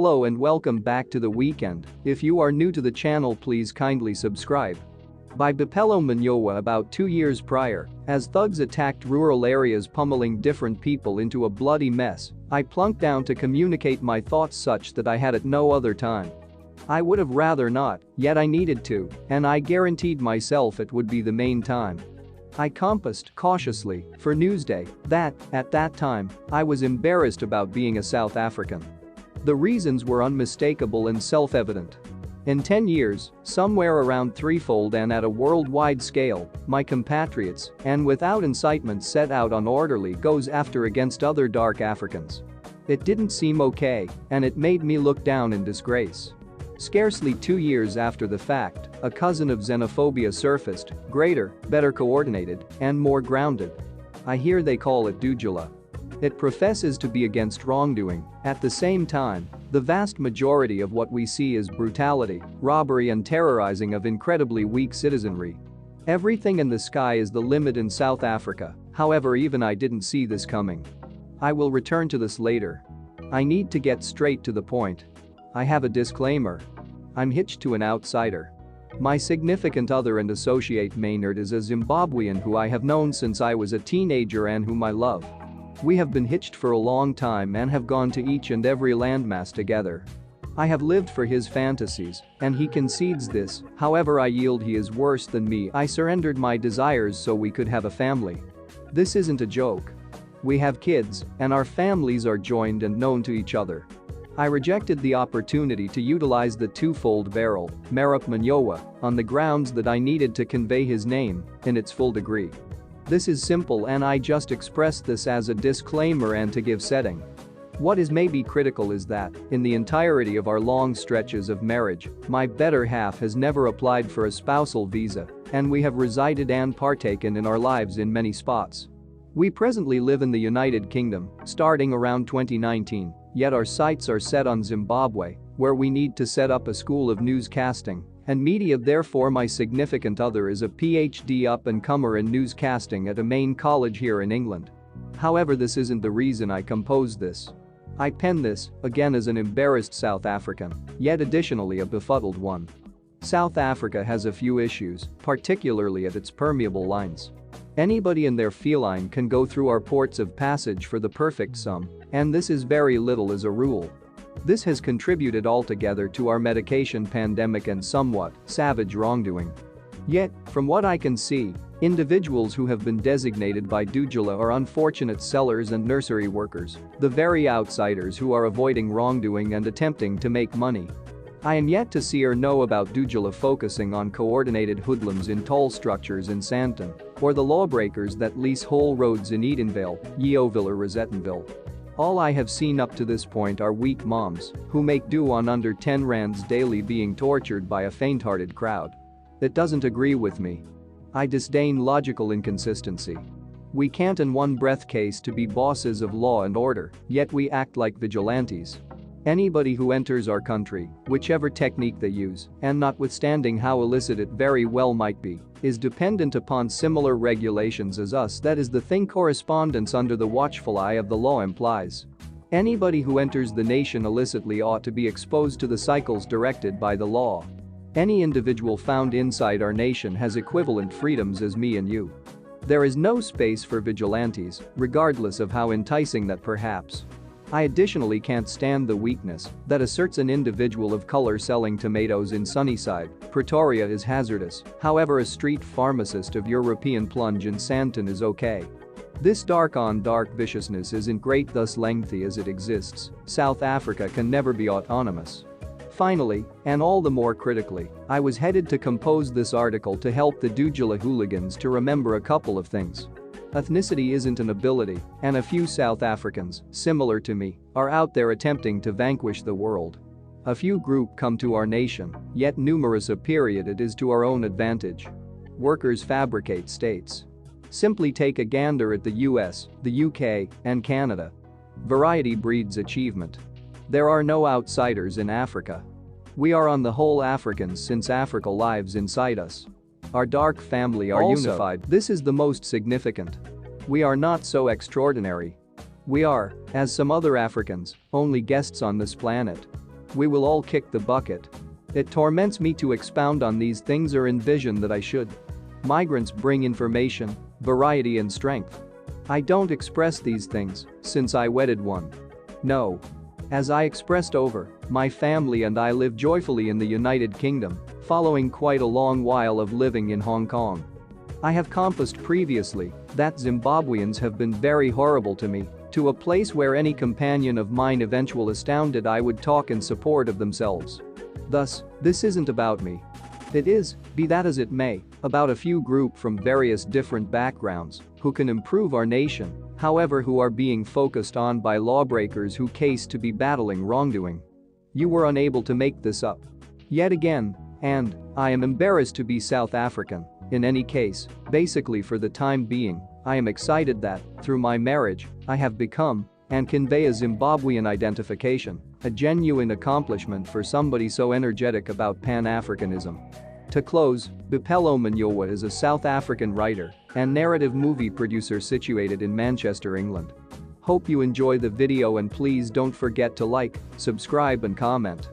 Hello and welcome back to the weekend. If you are new to the channel, please kindly subscribe. By Boipelo Manyowa. About 2 years prior, as thugs attacked rural areas pummeling different people into a bloody mess, I plunked down to communicate my thoughts such that I had at no other time. I would have rather not, yet I needed to, and I guaranteed myself it would be the main time. I compassed cautiously for Newsday that, at that time, I was embarrassed about being a South African. The reasons were unmistakable and self-evident. In 10 years, somewhere around threefold and at a worldwide scale, my compatriots, and without incitement set out on orderly goes after against other dark Africans. It didn't seem okay, and it made me look down in disgrace. Scarcely 2 years after the fact, a cousin of xenophobia surfaced, greater, better coordinated, and more grounded. I hear they call it Dujula. It professes to be against wrongdoing. At the same time, the vast majority of what we see is brutality, robbery and terrorizing of incredibly weak citizenry. Everything in the sky is the limit in South Africa, however even I didn't see this coming. I will return to this later. I need to get straight to the point. I have a disclaimer. I'm hitched to an outsider. My significant other and associate Maynard is a Zimbabwean who I have known since I was a teenager and whom I love. We have been hitched for a long time and have gone to each and every landmass together. I have lived for his fantasies, and he concedes this, however I yield he is worse than me. I surrendered my desires so we could have a family. This isn't a joke. We have kids, and our families are joined and known to each other. I rejected the opportunity to utilize the twofold barrel, Boipelo Manyowa, on the grounds that I needed to convey his name in its full degree. This is simple and I just expressed this as a disclaimer and to give setting. What is maybe critical is that, in the entirety of our long stretches of marriage, my better half has never applied for a spousal visa, and we have resided and partaken in our lives in many spots. We presently live in the United Kingdom, starting around 2019, yet our sights are set on Zimbabwe, where we need to set up a school of newscasting and media. Therefore my significant other is a PhD up-and-comer in newscasting at a main college here in England. However, this isn't the reason I composed this. I pen this, again as an embarrassed South African, yet additionally a befuddled one. South Africa has a few issues, particularly at its permeable lines. Anybody and their feline can go through our ports of passage for the perfect sum, and this is very little as a rule. This has contributed altogether to our medication pandemic and somewhat savage wrongdoing. Yet, from what I can see, individuals who have been designated by Dujula are unfortunate sellers and nursery workers, the very outsiders who are avoiding wrongdoing and attempting to make money. I am yet to see or know about Dujula focusing on coordinated hoodlums in tall structures in Sandton, or the lawbreakers that lease whole roads in Edenvale, Yeoville or Rosettenville. All I have seen up to this point are weak moms who make do on under 10 rands daily being tortured by a faint-hearted crowd. That doesn't agree with me. I disdain logical inconsistency. We can't in one breath case to be bosses of law and order, yet we act like vigilantes. Anybody who enters our country, whichever technique they use, and notwithstanding how illicit it very well might be, is dependent upon similar regulations as us. That is the thing correspondence under the watchful eye of the law implies. Anybody who enters the nation illicitly ought to be exposed to the cycles directed by the law. Any individual found inside our nation has equivalent freedoms as me and you. There is no space for vigilantes, regardless of how enticing that perhaps. I additionally can't stand the weakness that asserts an individual of color selling tomatoes in Sunnyside, Pretoria is hazardous, however a street pharmacist of European plunge in Sandton is okay. This dark-on-dark viciousness isn't great, thus lengthy as it exists. South Africa can never be autonomous. Finally, and all the more critically, I was headed to compose this article to help the Dujula hooligans to remember a couple of things. Ethnicity isn't an ability, and a few South Africans, similar to me, are out there attempting to vanquish the world. A few group come to our nation, yet numerous a period it is to our own advantage. Workers fabricate states. Simply take a gander at the US, the UK, and Canada. Variety breeds achievement. There are no outsiders in Africa. We are on the whole Africans since Africa lives inside us. Our dark family are unified. This is the most significant. We are not so extraordinary. We are, as some other Africans, only guests on this planet. We will all kick the bucket. It torments me to expound on these things or envision that I should. Migrants bring information, variety and strength. I don't express these things since I wedded one. No. As I expressed over, my family and I live joyfully in the United Kingdom, following quite a long while of living in Hong Kong. I have compassed previously that Zimbabweans have been very horrible to me, to a place where any companion of mine eventually astounded I would talk in support of themselves. Thus, this isn't about me. It is, be that as it may, about a few group from various different backgrounds who can improve our nation, however who are being focused on by lawbreakers who case to be battling wrongdoing. You were unable to make this up. Yet again, and I am embarrassed to be South African. In any case, basically for the time being, I am excited that, through my marriage, I have become and convey a Zimbabwean identification, a genuine accomplishment for somebody so energetic about Pan-Africanism. To close, Boipelo Manyowa is a South African writer and narrative movie producer situated in Manchester, England. Hope you enjoy the video and please don't forget to like, subscribe and comment.